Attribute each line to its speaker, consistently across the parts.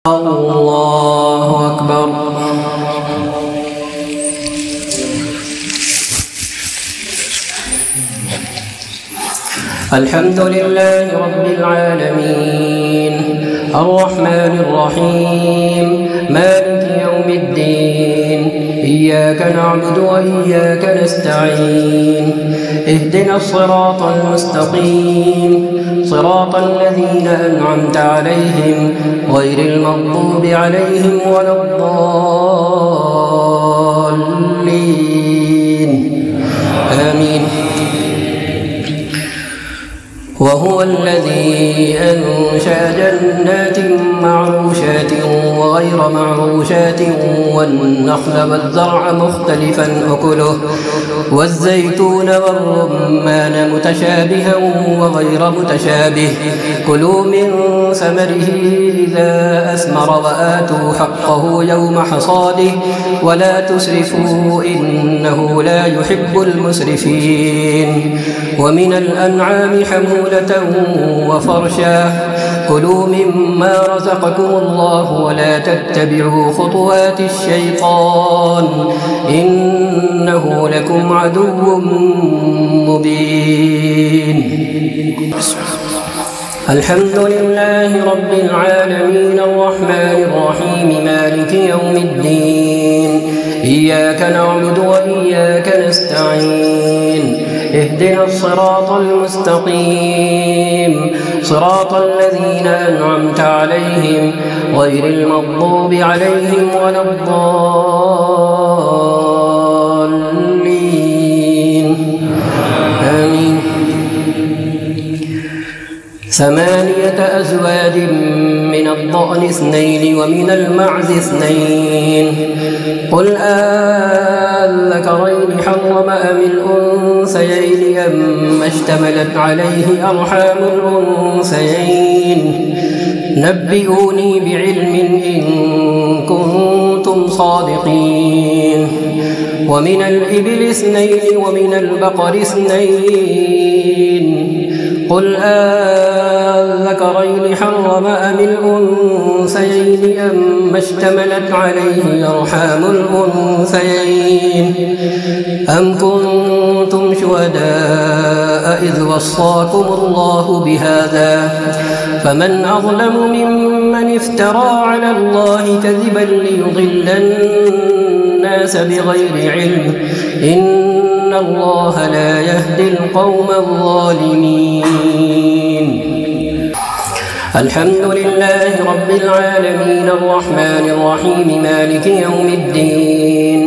Speaker 1: الله أكبر. الحمد لله رب العالمين الرحمن الرحيم مالك يوم الدين إياك نعبد وإياك نستعين اهدنا الصراط المستقيم صراط الذين أنعمت عليهم غير المغضوب عليهم ولا الضالين آمين. وهو الذي أنشأ جنات معروشات وغير معروشات والنخل والزرع مختلفا أكله والزيتون والرمان متشابها وغير متشابه كلوا من ثمره إذا أثمر وآتوا حقه يوم حصاده ولا تسرفوا إنه لا يحب المسرفين. ومن الأنعام حمولة وفرشا كلوا مما رزقكم الله ولا تتبعوا خطوات الشيطان إنه لكم عدو مبين. الحمد لله رب العالمين الرحمن الرحيم مالك يوم الدين إياك نعبد وإياك نستعين اهدنا الصراط المستقيم صراط الذين أنعمت عليهم غير المغضوب عليهم ولا الضالين آمين. 8 أزواج من الضأن 2 ومن المعز 2 قل الذكرين حرم أم الأنثيين أما اشتملت عليه أرحام الأنثيين نبئوني بعلم إن كنتم صادقين. ومن الإبل 2 ومن البقر 2 قل الذكرين حرم أم الأنثيين أما اشتملت عليه أرحام الأنثيين أم كنتم شهداء إذ وصاكم الله بهذا فمن أظلم ممن افترى على الله كذبا ليضل الناس بغير علم إن الله لا يهدي القوم الظالمين. الحمد لله رب العالمين الرحمن الرحيم مالك يوم الدين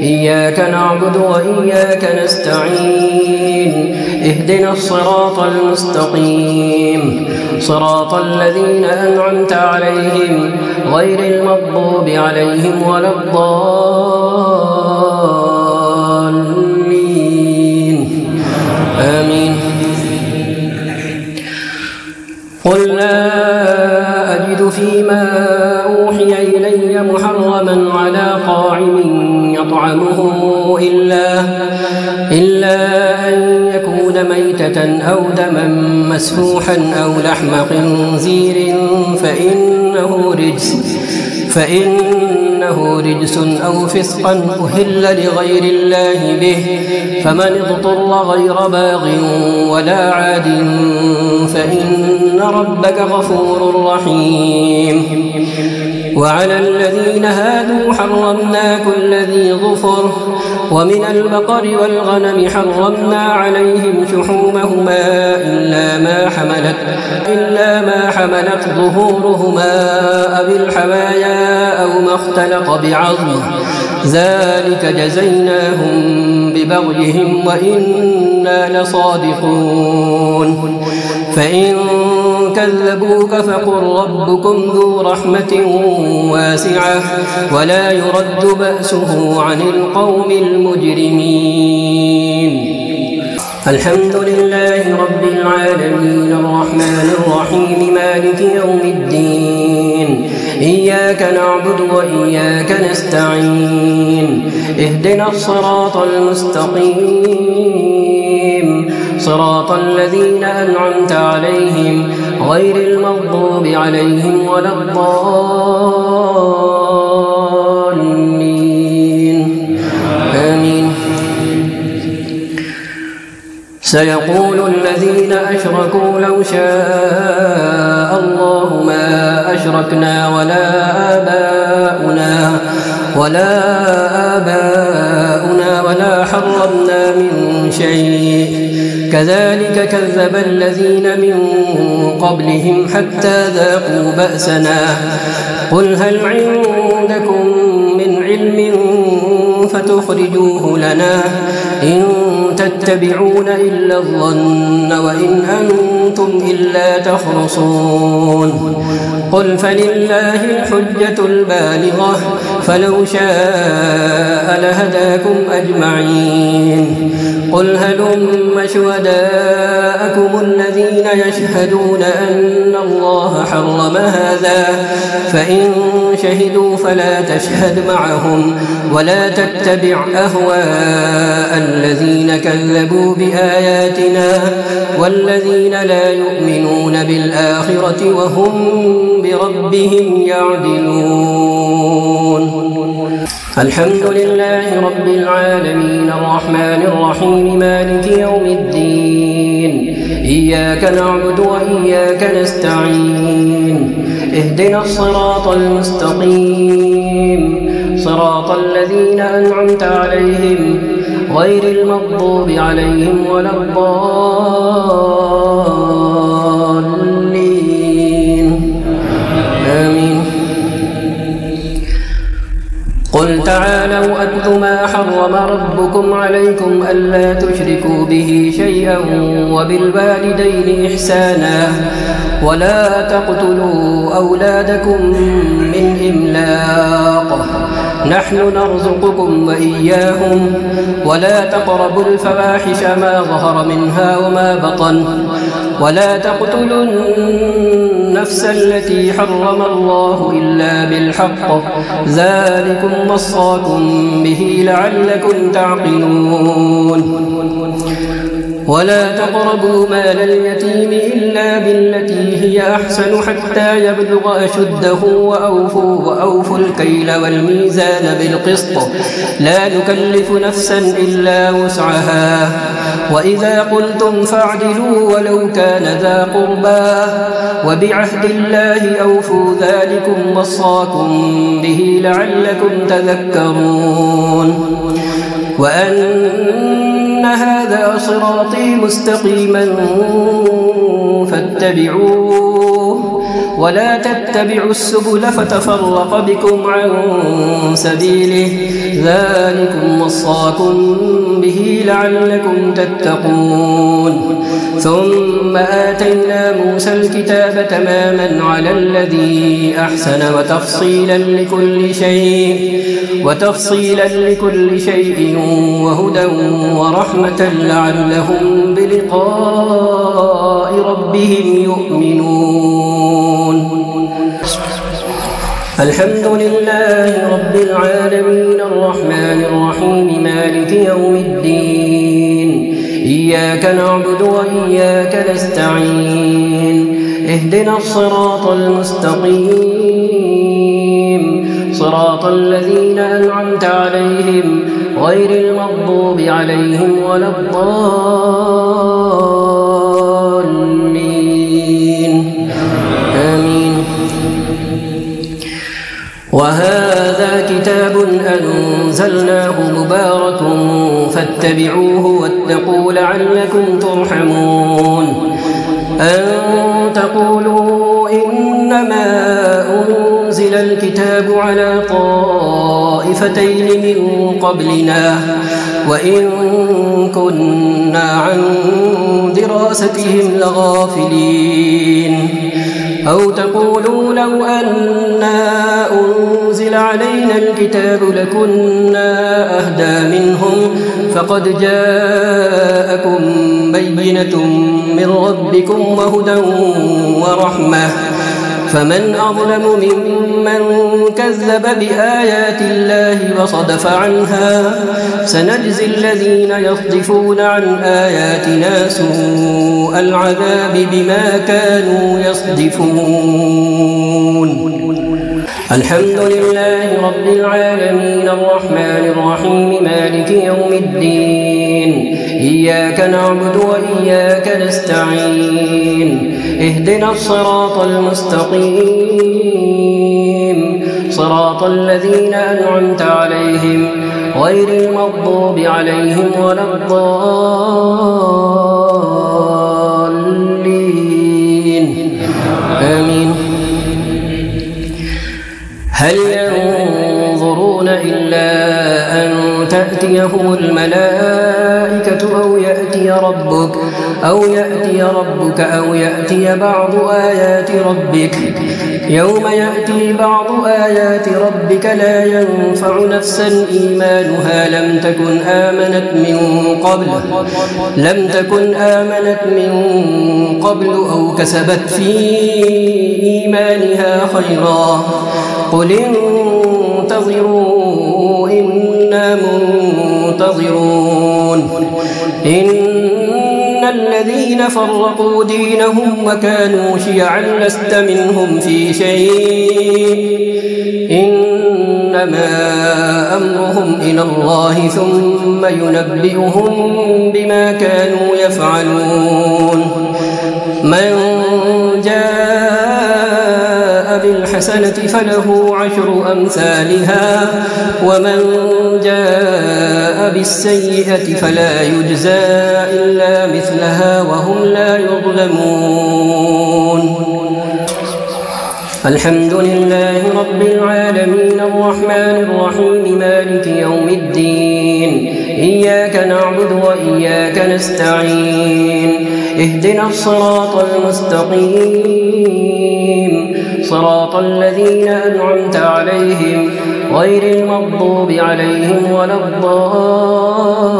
Speaker 1: إياك نعبد وإياك نستعين اهدنا الصراط المستقيم صراط الذين أنعمت عليهم غير المغضوب عليهم ولا الضالين آمين. قل لا أجد فيما أوحي إلي محرما على طاعم يطعمه إلا أن يكون ميتة أو دما مسفوحا أو لحم خنزير فإنه رجس أو فسقا أهل لغير الله به فمن اضطر غير باغ ولا عاد فإن ربك غفور رحيم. وعلى الذين هادوا حرمنا كل ذي ظفر ومن البقر والغنم حرمنا عليهم شحومهما إلا ما حملت ظهورهما أو الحوايا أو ما اختلط بعظم ذلك جزيناهم ببغيهم وإنا لصادقون. فإن كذبوك فقل ربكم ذو رحمة واسعة ولا يرد بأسه عن القوم المجرمين. الحمد لله رب العالمين الرحمن الرحيم مالك يوم الدين إياك نعبد وإياك نستعين اهدنا الصراط المستقيم صراط الذين أنعمت عليهم غير المغضوب عليهم ولا الضالين آمين. سيقول الذين أشركوا لو شاء الله ما أشركنا ولا آباؤنا ولا حرمنا من شيء كذلك كذب الذين من قبلهم حتى ذاقوا بأسنا قل هل عندكم من علم فتخرجوه لنا إن تتبعون إلا الظن وإن أنتم إلا تخرصون قل فلله الحجة البالغة فلو شاء لهداكم أجمعين قل هلم شهداءكم الذين يشهدون أن الله حرم هذا فإن شهدوا فلا تشهد معهم ولا تتبع أهواء الذين كذبوا بآياتنا والذين لا يؤمنون بالآخرة وهم بربهم يعدلون. الحمد لله رب العالمين الرحمن الرحيم مالك يوم الدين إياك نعبد وإياك نستعين اهدنا الصراط المستقيم صراط الذين أنعمت عليهم غير المغضوب عليهم ولا الضالين آمين. قل تعالوا أتل ما حرم ربكم عليكم ألا تشركوا به شيئا وبالوالدين إحسانا ولا تقتلوا أولادكم من إملاق نحن نرزقكم وإياهم ولا تقربوا الفواحش ما ظهر منها وما بطن ولا تقتلوا النفس التي حرم الله إلا بالحق ذلكم وصاكم به لعلكم تعقلون ولا تقربوا مال اليتيم إلا بالتي هي أحسن حتى يبلغ أشده وأوفوا الكيل والميزان بالقسط لا نكلف نفسا إلا وسعها وإذا قلتم فاعدلوا ولو كان ذا قربى وبعهد الله أوفوا ذلكم وصاكم به لعلكم تذكرون وأن هذا صراطي مستقيما فاتبعوه ولا تتبعوا السبل فتفرق بكم عن سبيله ذلكم وصاكم به لعلكم تتقون ثم آتينا موسى الكتاب تماما على الذي أحسن وتفصيلا لكل شيء وهدى ورحمة لعلهم بلقاء ربهم يؤمنون. الحمد لله رب العالمين الرحمن الرحيم مالك يوم الدين إياك نعبد وإياك نستعين اهدنا الصراط المستقيم صراط الذين أنعمت عليهم غير المغضوب عليهم ولا الضالين آمين. وهذا كتاب أنزلناه مبارك فاتبعوه واتقوا لعلكم ترحمون أن تقولوا إنما أنزل الكتاب على طائفتين من قبلنا وإن كنا عن دراستهم لغافلين أو تقولوا لو أنا أنزل علينا الكتاب لكنا أهدى منهم فقد جاءكم بينة من ربكم وهدى ورحمة فمن أظلم ممن كذب بآيات الله وصدف عنها سنجزي الذين يصدفون عن آياتنا سوء العذاب بما كانوا يصدفون. الحمد لله رب العالمين الرحمن الرحيم مالك يوم الدين إياك نعبد وإياك نستعين اهدنا الصراط المستقيم صراط الذين أنعمت عليهم غير المغضوب عليهم ولا الضالين آمين. هل ينظرون إلا أن تأتيهم الملائكة أو يأتي ربك أو يأتي بعض آيات ربك يوم يأتي بعض آيات ربك لا ينفع نفسا إيمانها لم تكن آمنت من قبل أو كسبت في إيمانها خيرا قل انتظروا إنا منتظرون. إن الذين فرقوا دينهم وكانوا شيعا لست منهم في شيء إنما أمرهم إلى الله ثم ينبئهم بما كانوا يفعلون. من جاء بالحسنة فله 10 أمثالها ومن جاء بالسيئة فلا يجزى إلا مثلها وهم لا يظلمون. الحمد لله رب العالمين الرحمن الرحيم مالك يوم الدين إياك نعبد وإياك نستعين اهدنا الصراط المستقيم صراط الذين أنعمت عليهم غير المغضوب عليهم ولا الضالين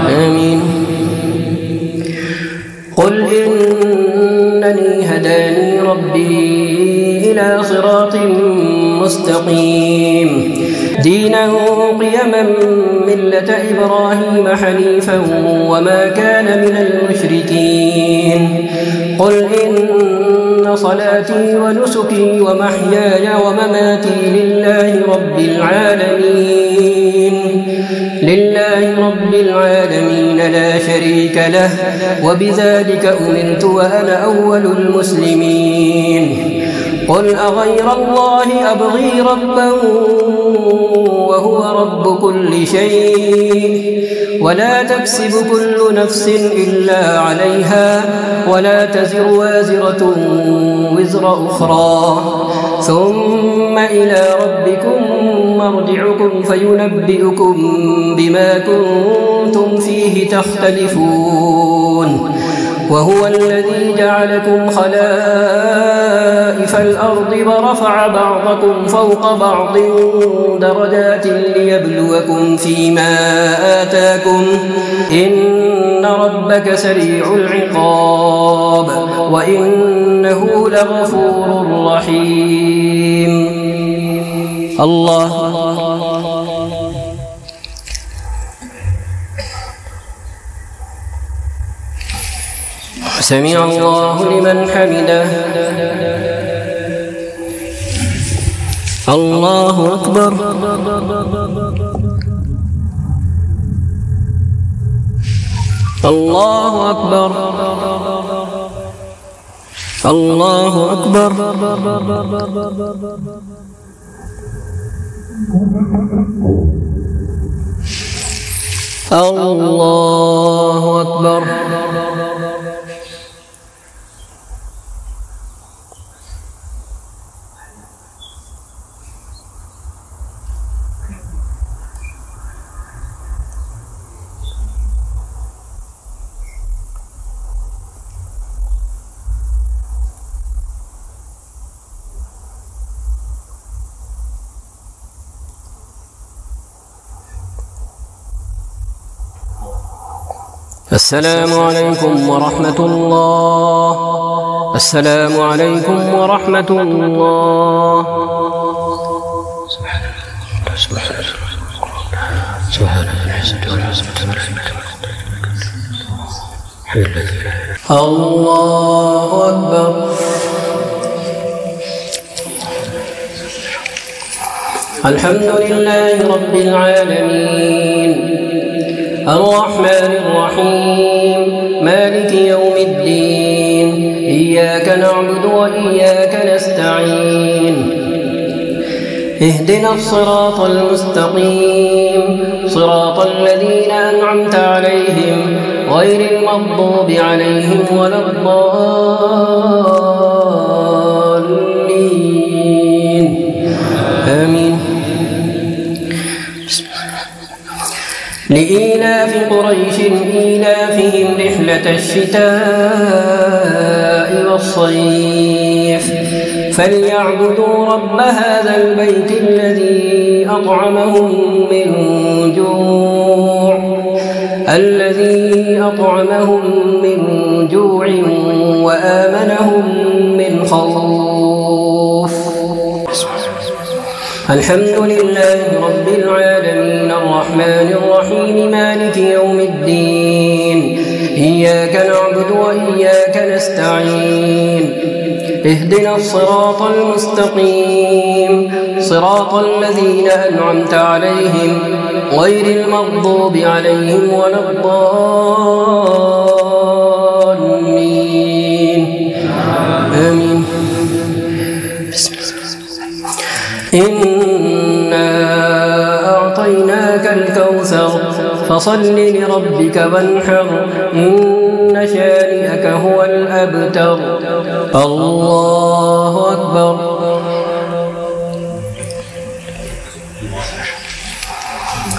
Speaker 1: آمين. قل إنني هداني ربي إلى صراط مستقيم دينا قيما ملة إبراهيم حنيفا وما كان من المشركين. قل إن صلاتي ونسكي ومحياي ومماتي لله رب العالمين لا شريك له وبذلك أمرت وأنا أول المسلمين. قل أغير الله أبغي ربا وهو رب كل شيء ولا تكسب كل نفس إلا عليها ولا تزر وازرة وزر أخرى ثم إلى ربكم مرجعكم فينبئكم بما كنتم فيه تختلفون. وهو الذي جعلكم خلائف الأرض ورفع بعضكم فوق بعض درجات ليبلوكم فيما آتاكم إن ربك سريع العقاب وإنه لغفور رحيم. الله سمع الله لمن حمده. الله أكبر. الله أكبر. الله أكبر. الله أكبر. السلام عليكم ورحمة الله. السلام عليكم ورحمة الله. سبحان الله أكبر. الحمد لله رب العالمين الرحمن الرحيم مالك يوم الدين إياك نعبد وإياك نستعين اهدنا الصراط المستقيم صراط الذين أنعمت عليهم غير المغضوب عليهم ولا الضالين آمين. لإيلاف قريش إيلافهم رحلة الشتاء والصيف فليعبدوا رب هذا البيت الذي أطعمهم من جوع وآمنهم من خوف. الحمد لله رب العالمين الرحمن الرحيم مالك يوم الدين إياك نعبد وإياك نستعين اهدنا الصراط المستقيم صراط الذين أنعمت عليهم غير المغضوب عليهم ولا الضالين آمين. إنا أعطيناك الكوثر فصل لربك وانحر إن شانئك هو الأبتر. الله أكبر.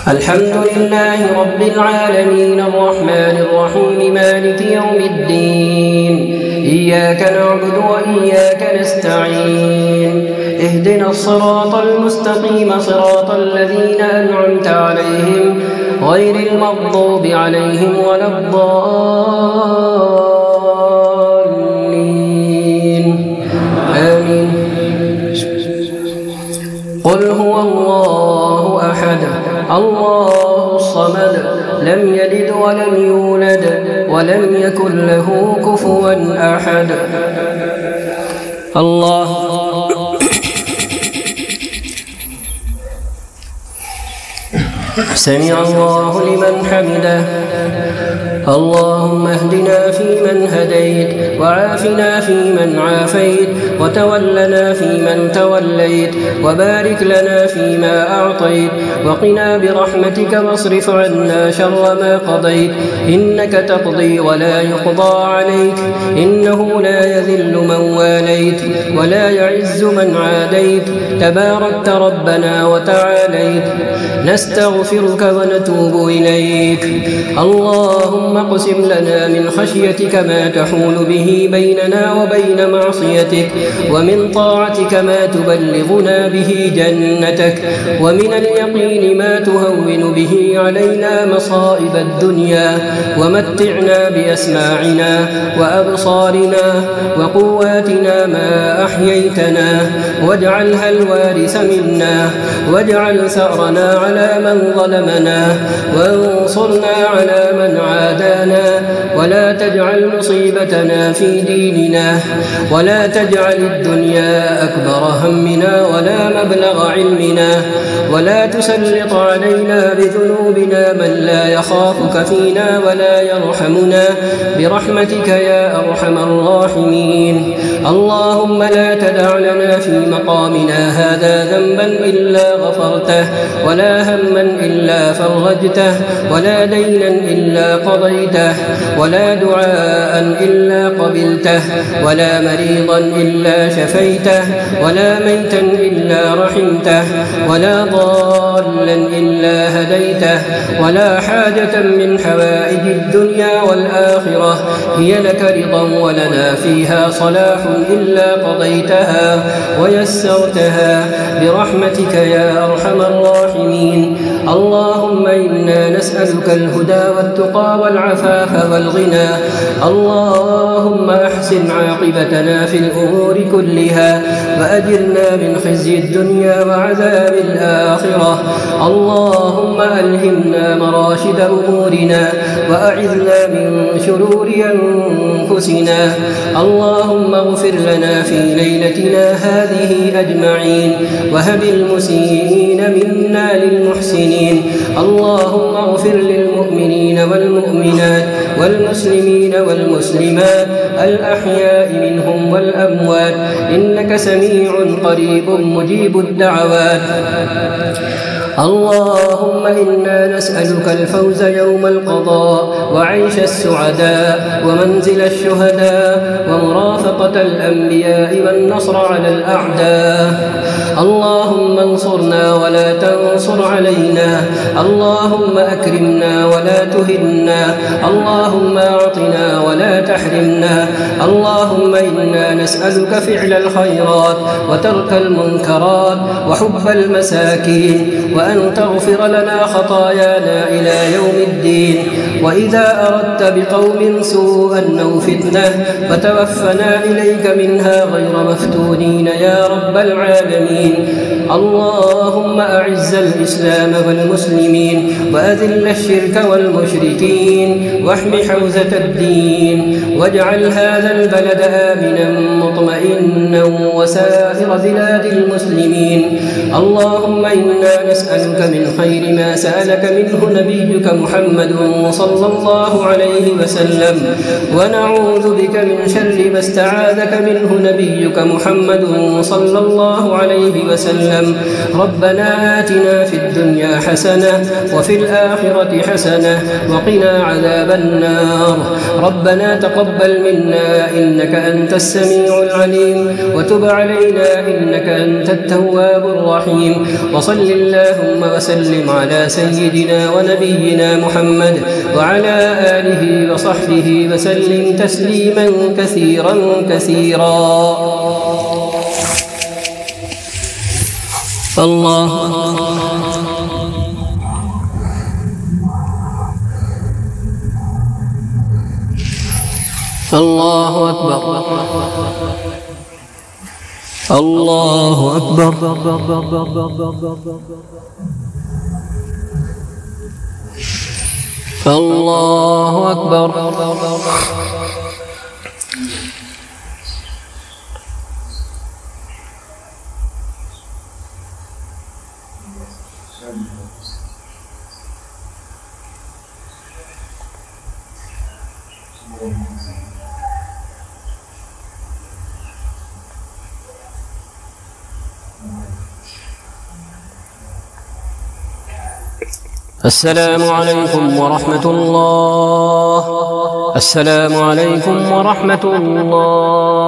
Speaker 1: الحمد لله رب العالمين الرحمن الرحيم مالك يوم الدين إياك نعبد وإياك نستعين اهدنا الصراط المستقيم صراط الذين أنعمت عليهم غير المغضوب عليهم ولا الضالين آمين. قل هو الله أحد الله الصمد لم يلد ولم يولد ولم يكن له كفوا أحد. الله سمع الله لمن حمده. اللهم اهدنا فيمن هديت وعافنا فيمن عافيت وتولنا فيمن توليت وبارك لنا فيما أعطيت وقنا برحمتك واصرف عنا شر ما قضيت إنك تقضي ولا يقضى عليك إنه لا يذل من واليت ولا يعز من عاديت تباركت ربنا وتعاليت نستغفرك ونتوب إليك. اللهم اقسم لنا من خشيتك ما تحول به بيننا وبين معصيتك ومن طاعتك ما تبلغنا به جنتك ومن اليقين ما تهون به علينا مصائب الدنيا ومتعنا بأسماعنا وأبصارنا وقواتنا ما أحييتنا واجعلها الوارث منا واجعل ثأرنا على من ظلمنا وانصرنا على من عادانا ولا تجعل مصيبتنا في ديننا ولا تجعل الدنيا أكبر همنا ولا مبلغ علمنا ولا تسلط علينا بذنوبنا من لا يخافك فينا ولا يرحمنا برحمتك يا أرحم الراحمين. اللهم لا تدع لنا في مقامنا هذا ذنبا إلا غفرته ولا هما إلا فرجته ولا دينا إلا قضيته ولا دعاء إلا قبلته ولا مريضا إلا شفيته ولا ميتا إلا رحمته ولا ضالا إلا هديته ولا حاجة من حوائج الدنيا والآخرة هي لك رضا ولنا فيها صلاح إلا قضيتها ويسرتها برحمتك يا أرحم الراحمين. اللهم إنا نسألك الهدى والتقى والعفاف والغنى. اللهم أحسن عاقبتنا في الأمور كلها وأجرنا من خزي الدنيا وعذاب الآخرة. اللهم ألهمنا مراشد أمورنا وأعذنا من شرور أنفسنا. اللهم اغفر لنا في ليلتنا هذه أجمعين وهب المسيئين منا للمحسنين. اللهم اغفر للمؤمنين والمؤمنات والمسلمين والمسلمات الأحياء منهم والأموات إنك سميع قريب مجيب الدعوات. اللهم إنا نسألك الفوز يوم القضاء وعيش السعداء ومنزل الشهداء ومرافقة الأنبياء والنصر على الأعداء. اللهم انصرنا ولا تنصر علينا. اللهم أكرمنا ولا تهنا. اللهم أعطنا ولا تحرمنا. اللهم إنا نسألك فعل الخيرات وترك المنكرات وحب المساكين وأن تغفر لنا خطايانا إلى يوم الدين. وإذا أردت بقوم سوءا أو فتنة فتوفنا إليك منها غير مفتونين يا رب العالمين. اللهم أعز الإسلام والمسلمين وأذل الشرك والمشركين واحم حوزة الدين واجعل هذا البلد آمنا مطمئنا وسائر بلاد المسلمين. اللهم إنا نسألك من خير ما سألك منه نبيك محمد صلى الله عليه وسلم ونعوذ بك من شر ما استعاذك منه نبيك محمد صلى الله عليه وسلم. ربنا آتنا في الدنيا حسنة وفي الآخرة حسنة وقنا عذاب النار. ربنا تقبل منا إنك أنت السميع العليم وتب علينا إنك أنت التواب الرحيم. وصل اللهم وسلم على سيدنا ونبينا محمد وعلى آله وصحبه وسلم تسليما كثيرا كثيرا. الله الله أكبر الله أكبر الله أكبر. السلام عليكم ورحمة الله. السلام عليكم ورحمة الله.